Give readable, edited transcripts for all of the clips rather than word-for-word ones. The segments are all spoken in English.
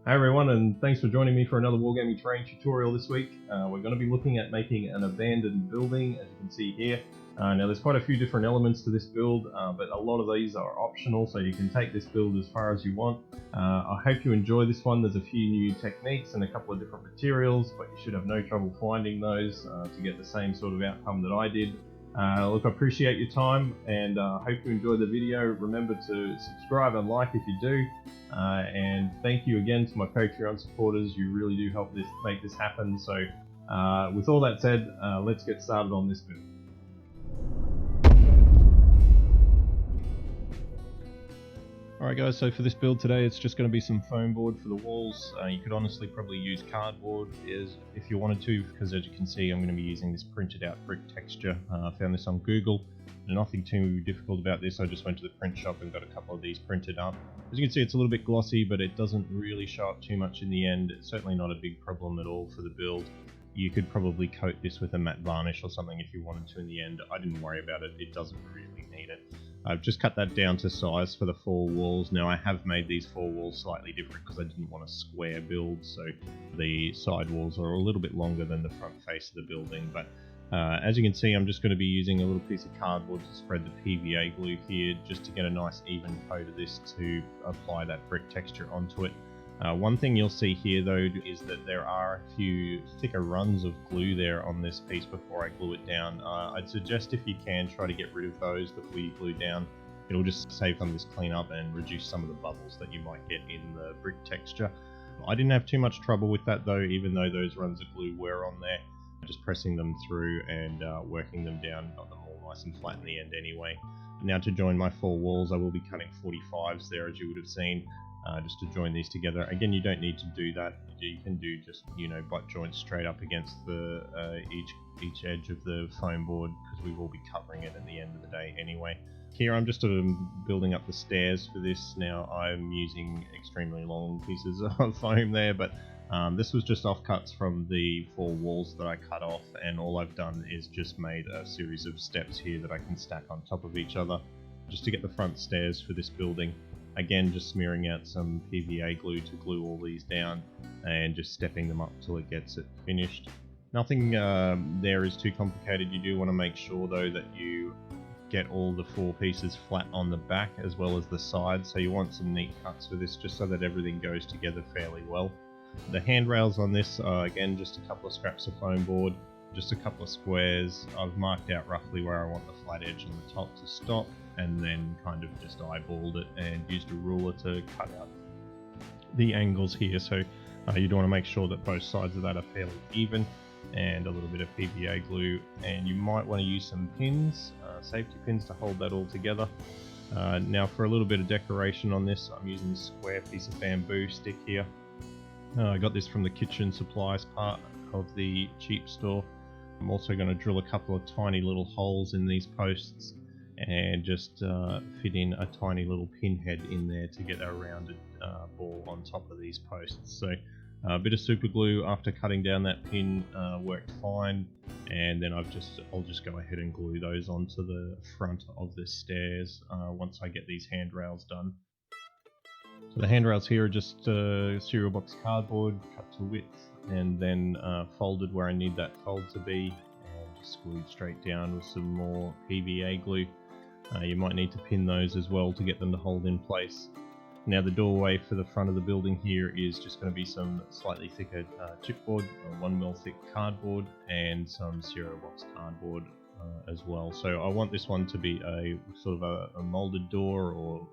Hi everyone, and thanks for joining me for another Wargaming terrain tutorial this week. We're going to be looking at making an abandoned building, as you can see here. Now there's quite a few different elements to this build, but a lot of these are optional, so you can take this build as far as you want. I hope you enjoy this one. There's a few new techniques and a couple of different materials, but you should have no trouble finding those to get the same sort of outcome that I did. Look, I appreciate your time, and hope you enjoy the video. Remember to subscribe and like if you do, and thank you again to my Patreon supporters. You really do help make this happen. So with all that said, let's get started on this build. Alright guys, so for this build today it's just going to be some foam board for the walls. You could honestly probably use cardboard if you wanted to, because as you can see I'm going to be using this printed out brick texture. I found this on Google. Nothing too difficult about this. I just went to the print shop and got a couple of these printed up. As you can see, it's a little bit glossy, but it doesn't really show up too much in the end. It's certainly not a big problem at all for the build. You could probably coat this with a matte varnish or something if you wanted to in the end. I didn't worry about it. It doesn't really need it. I've just cut that down to size for the 4 walls. Now I have made these 4 walls slightly different because I didn't want a square build, so the side walls are a little bit longer than the front face of the building. But as you can see, I'm just going to be using a little piece of cardboard to spread the PVA glue here, just to get a nice even coat of this to apply that brick texture onto it. One thing you'll see here though is that there are a few thicker runs of glue there on this piece before I glue it down. I'd suggest if you can try to get rid of those before you glue down. It'll just save some of this cleanup and reduce some of the bubbles that you might get in the brick texture. I didn't have too much trouble with that though, even though those runs of glue were on there. Just pressing them through and working them down, got them all nice and flat in the end anyway. Now to join my 4 walls, I will be cutting 45s there, as you would have seen. Just to join these together. Again, you don't need to do that. You can do just, butt joints straight up against the each edge of the foam board, because we will be covering it at the end of the day anyway. Here I'm just building up the stairs for this. Now I'm using extremely long pieces of foam there, but this was just offcuts from the 4 walls that I cut off, and all I've done is just made a series of steps here that I can stack on top of each other just to get the front stairs for this building. Again, just smearing out some PVA glue to glue all these down and just stepping them up till it gets it finished. Nothing there is too complicated. You do want to make sure though that you get all the 4 pieces flat on the back as well as the sides, so you want some neat cuts for this just so that everything goes together fairly well. The handrails on this are again just a couple of scraps of foam board, just a couple of squares. I've marked out roughly where I want the flat edge on the top to stop, and then kind of just eyeballed it and used a ruler to cut out the angles here. So you do want to make sure that both sides of that are fairly even, and a little bit of PVA glue, and you might want to use some pins, safety pins, to hold that all together. Now for a little bit of decoration on this, I'm using this square piece of bamboo stick here. I got this from the kitchen supplies part of the cheap store. I'm also going to drill a couple of tiny little holes in these posts and just fit in a tiny little pin head in there to get a rounded ball on top of these posts. So a bit of super glue after cutting down that pin worked fine, and then I'll just go ahead and glue those onto the front of the stairs once I get these handrails done. So the handrails here are just cereal box cardboard cut to width and then folded where I need that fold to be, and just glued straight down with some more PVA glue. You might need to pin those as well to get them to hold in place. Now the doorway for the front of the building here is just going to be some slightly thicker chipboard, 1mm thick cardboard, and some cereal box cardboard as well. So I want this one to be a sort of a molded door, or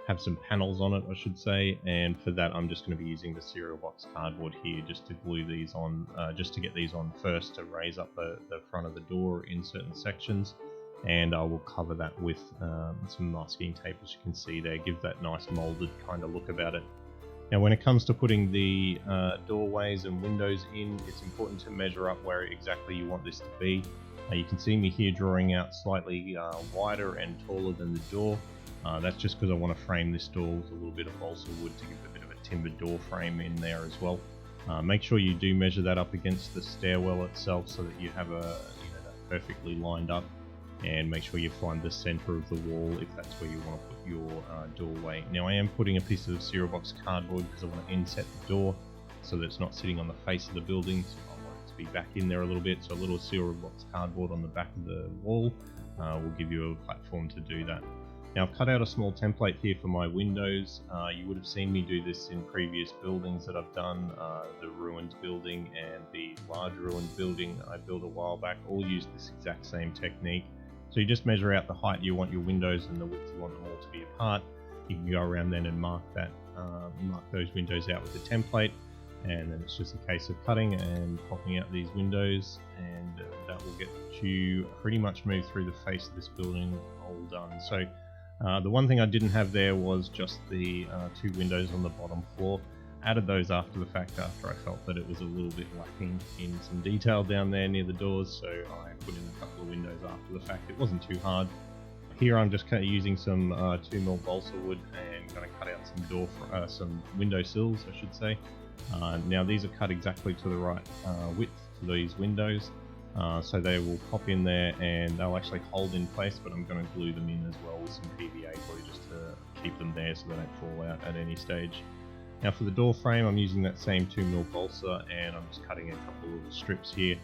have some panels on it, I should say, and for that I'm just going to be using the cereal box cardboard here just to glue these on, just to get these on first to raise up the front of the door in certain sections, and I will cover that with some masking tape, as you can see there, give that nice molded kind of look about it. Now when it comes to putting the doorways and windows in, it's important to measure up where exactly you want this to be. You can see me here drawing out slightly wider and taller than the door. That's just because I want to frame this door with a little bit of balsa wood to give a bit of a timber door frame in there as well. Make sure you do measure that up against the stairwell itself so that you have that perfectly lined up. and make sure you find the center of the wall if that's where you want to put your doorway. Now I am putting a piece of cereal box cardboard because I want to inset the door so that it's not sitting on the face of the building, so I want it to be back in there a little bit. So a little cereal box cardboard on the back of the wall will give you a platform to do that. Now I've cut out a small template here for my windows. You would have seen me do this in previous buildings that I've done. The ruined building and the large ruined building I built a while back all use this exact same technique. So you just measure out the height you want your windows and the width you want them all to be apart. You can go around then and mark those windows out with the template, and then it's just a case of cutting and popping out these windows, and that will get you pretty much moved through the face of this building all done. So the one thing I didn't have there was just the 2 windows on the bottom floor. Added those after the fact, after I felt that it was a little bit lacking in some detail down there near the doors, so I put in a couple of windows after the fact. It wasn't too hard. Here I'm just kind of using some 2mm balsa wood and going to cut out some window sills, I should say. Now these are cut exactly to the right width for these windows, so they will pop in there and they'll actually hold in place, but I'm going to glue them in as well with some PVA glue just to keep them there so they don't fall out at any stage. Now for the door frame, I'm using that same 2mm balsa, and I'm just cutting a couple of strips here,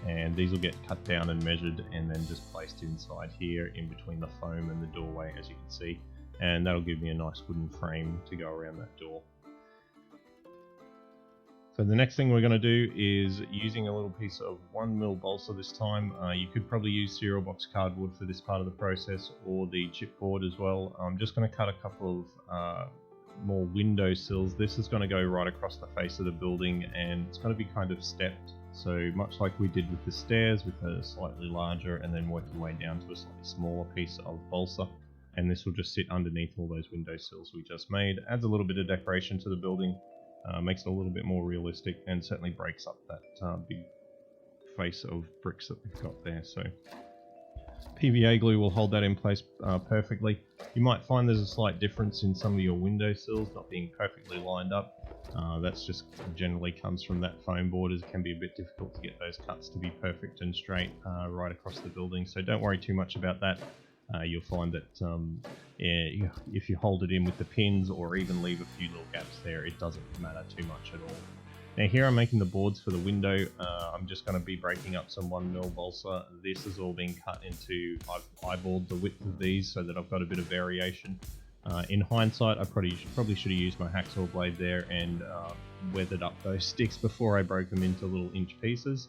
and these will get cut down and measured and then just placed inside here in between the foam and the doorway, as you can see, and that'll give me a nice wooden frame to go around that door. So the next thing we're going to do is using a little piece of 1mm balsa this time. You could probably use cereal box cardboard for this part of the process, or the chipboard as well. I'm just going to cut a couple of more window sills. This is going to go right across the face of the building, and it's going to be kind of stepped, so much like we did with the stairs, with a slightly larger and then work your way down to a slightly smaller piece of balsa, and this will just sit underneath all those window sills we just made. Adds a little bit of decoration to the building, makes it a little bit more realistic, and certainly breaks up that big face of bricks that we've got there. So PVA glue will hold that in place perfectly. You might find there's a slight difference in some of your window sills not being perfectly lined up. That's just generally comes from that foam board, as it can be a bit difficult to get those cuts to be perfect and straight right across the building. So don't worry too much about that. You'll find that if you hold it in with the pins or even leave a few little gaps there, it doesn't matter too much at all. Now here I'm making the boards for the window. I'm just going to be breaking up some 1mm balsa. This has all been cut into, I've eyeballed the width of these so that I've got a bit of variation. In hindsight, I probably should have used my hacksaw blade there and weathered up those sticks before I broke them into little inch pieces.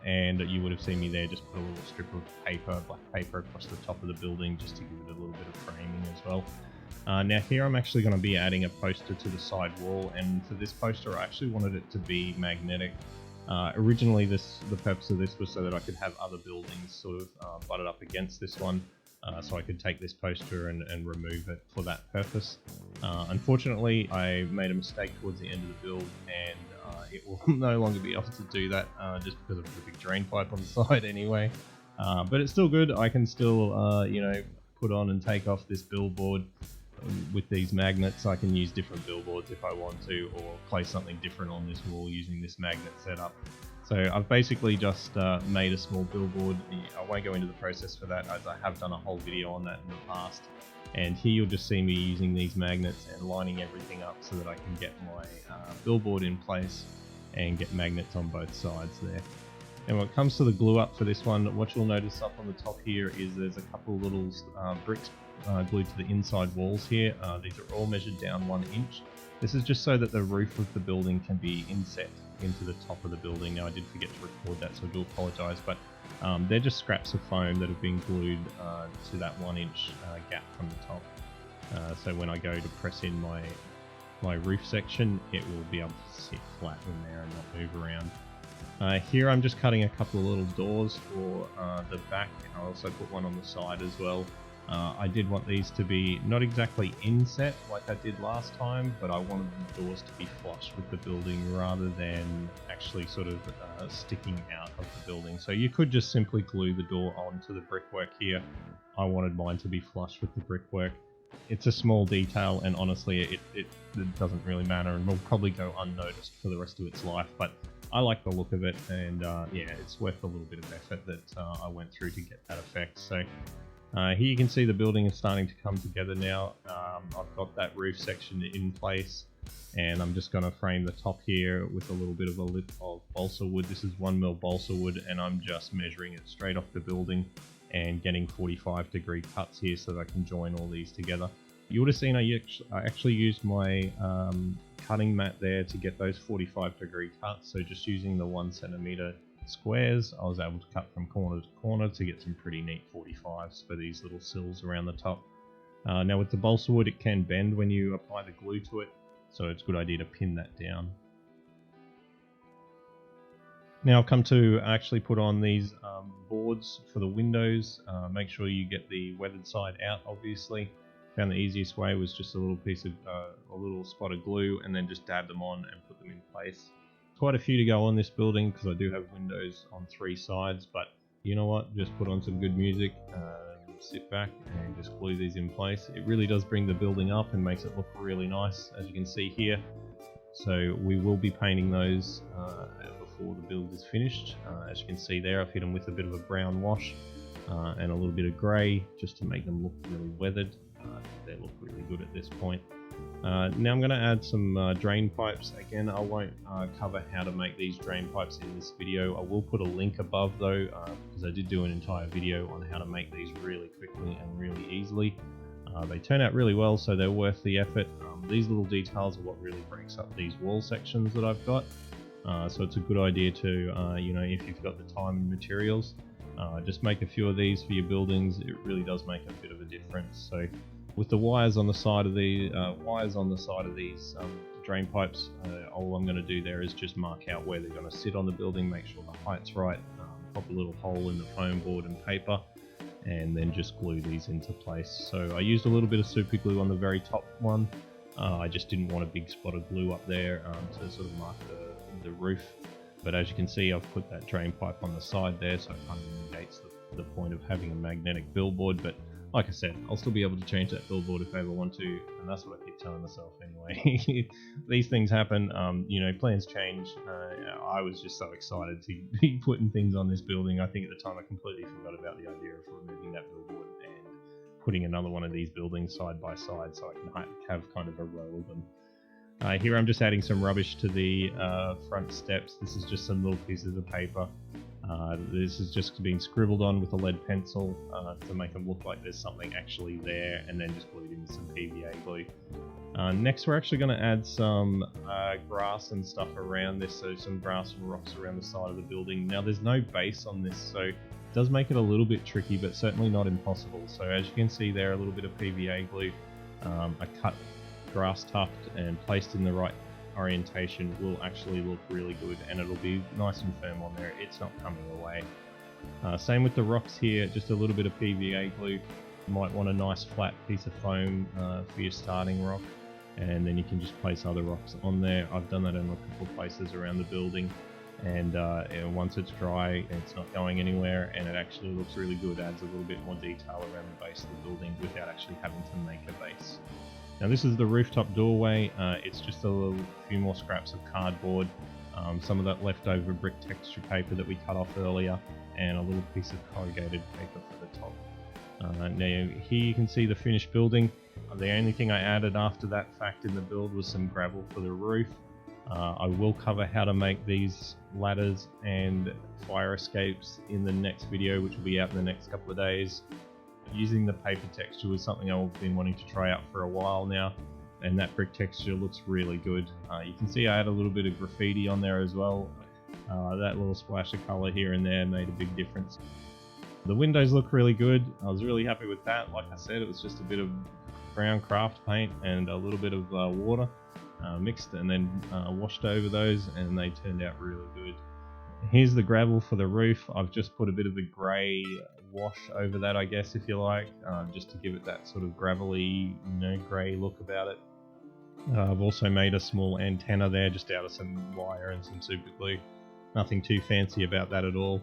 And you would have seen me there just put a little strip of paper, black paper, across the top of the building just to give it a little bit of framing as well. Now here I'm actually going to be adding a poster to the side wall, and for this poster I actually wanted it to be magnetic. Originally the purpose of this was so that I could have other buildings sort of butted up against this one, so I could take this poster and remove it for that purpose. Unfortunately I made a mistake towards the end of the build, and it will no longer be able to do that just because of the big drain pipe on the side anyway. But it's still good. I can still put on and take off this billboard. With these magnets I can use different billboards if I want to, or place something different on this wall using this magnet setup. So I've basically just made a small billboard. I won't go into the process for that, as I have done a whole video on that in the past. And here you'll just see me using these magnets and lining everything up so that I can get my billboard in place and get magnets on both sides there. And when it comes to the glue up for this one, what you'll notice up on the top here is there's a couple little bricks glued to the inside walls here. These are all measured down 1 inch. This is just so that the roof of the building can be inset into the top of the building. Now I did forget to record that, so I do apologise, but they're just scraps of foam that have been glued to that 1 inch gap from the top. So when I go to press in my roof section, it will be able to sit flat in there and not move around. Here I'm just cutting a couple of little doors for the back. I also put one on the side as well. I did want these to be not exactly inset like I did last time, but I wanted the doors to be flush with the building rather than actually sort of sticking out of the building. So you could just simply glue the door onto the brickwork here. I wanted mine to be flush with the brickwork. It's a small detail, and honestly it doesn't really matter and will probably go unnoticed for the rest of its life, but I like the look of it, and yeah, it's worth a little bit of effort that I went through to get that effect. So here you can see the building is starting to come together now. I've got that roof section in place, and I'm just going to frame the top here with a little bit of a lip of balsa wood. This is 1mm balsa wood, and I'm just measuring it straight off the building and getting 45-degree cuts here so that I can join all these together. You would have seen I actually used my cutting mat there to get those 45-degree cuts, so just using the 1 centimeter squares, I was able to cut from corner to corner to get some pretty neat 45s for these little sills around the top. Now with the balsa wood, it can bend when you apply the glue to it, so it's a good idea to pin that down. Now I've come to actually put on these boards for the windows. Make sure you get the weathered side out, obviously. Found the easiest way was just a little piece of a little spot of glue, and then just dab them on and put them in place. Quite a few to go on this building because I do have windows on 3 sides, but you know what, just put on some good music, sit back and just glue these in place. It really does bring the building up and makes it look really nice, as you can see here. So we will be painting those before the build is finished. As you can see there, I've hit them with a bit of a brown wash and a little bit of grey just to make them look really weathered. They look really good at this point. Now I'm going to add some drain pipes. Again, I won't cover how to make these drain pipes in this video. I will put a link above though, because I did do an entire video on how to make these really quickly and really easily. They turn out really well, so they're worth the effort. These little details are what really breaks up these wall sections that I've got. So it's a good idea to, you know, if you've got the time and materials, just make a few of these for your buildings. It really does make a bit of a difference. So with the wires on the side of the these drain pipes, all I'm going to do there is just mark out where they're going to sit on the building, make sure the height's right, pop a little hole in the foam board and paper, and then just glue these into place. So I used a little bit of super glue on the very top one. I just didn't want a big spot of glue up there to sort of mark the roof. But as you can see, I've put that drain pipe on the side there, so it kind of negates the point of having a magnetic billboard. But like I said, I'll still be able to change that billboard if I ever want to, and that's what I keep telling myself anyway. These things happen, you know, plans change. I was just so excited to be putting things on this building. I think at the time I completely forgot about the idea of removing that billboard and putting another one of these buildings side by side so I can have kind of a row of them. Here I'm just adding some rubbish to the front steps. This is just some little pieces of paper. This has just been scribbled on with a lead pencil to make them look like there's something actually there, and then just glued in some PVA glue. Next we're actually going to add some grass and stuff around this, so some grass and rocks around the side of the building. Now there's no base on this, so it does make it a little bit tricky, but certainly not impossible. So as you can see there, a little bit of PVA glue, a cut grass tuft and placed in the right orientation will actually look really good, and it'll be nice and firm on there. It's not coming away. Same with the rocks here, just a little bit of PVA glue. You might want a nice flat piece of foam for your starting rock, and then you can just place other rocks on there. I've done that in a couple of places around the building, and once it's dry, it's not going anywhere, and it actually looks really good. Adds a little bit more detail around the base of the building without actually having to make a base. Now this is the rooftop doorway. It's just a few more scraps of cardboard, some of that leftover brick texture paper that we cut off earlier, and a little piece of corrugated paper for the top. Now here you can see the finished building. The only thing I added after that fact in the build was some gravel for the roof. I will cover how to make these ladders and fire escapes in the next video, which will be out in the next couple of days. Using the paper texture was something I've been wanting to try out for a while now, and that brick texture looks really good. You can see I had a little bit of graffiti on there as well. That little splash of colour here and there made a big difference. The windows look really good. I was really happy with that. Like I said, it was just a bit of brown craft paint and a little bit of water mixed and then washed over those, and they turned out really good. Here's the gravel for the roof. I've just put a bit of a grey wash over that, I guess, if you like, just to give it that sort of gravelly, grey look about it. I've also made a small antenna there just out of some wire and some super glue. Nothing too fancy about that at all.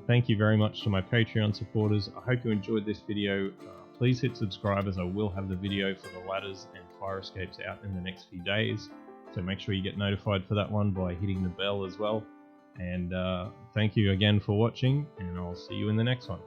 Thank you very much to my Patreon supporters. I hope you enjoyed this video. Please hit subscribe, as I will have the video for the ladders and fire escapes out in the next few days. So make sure you get notified for that one by hitting the bell as well. And thank you again for watching, and I'll see you in the next one.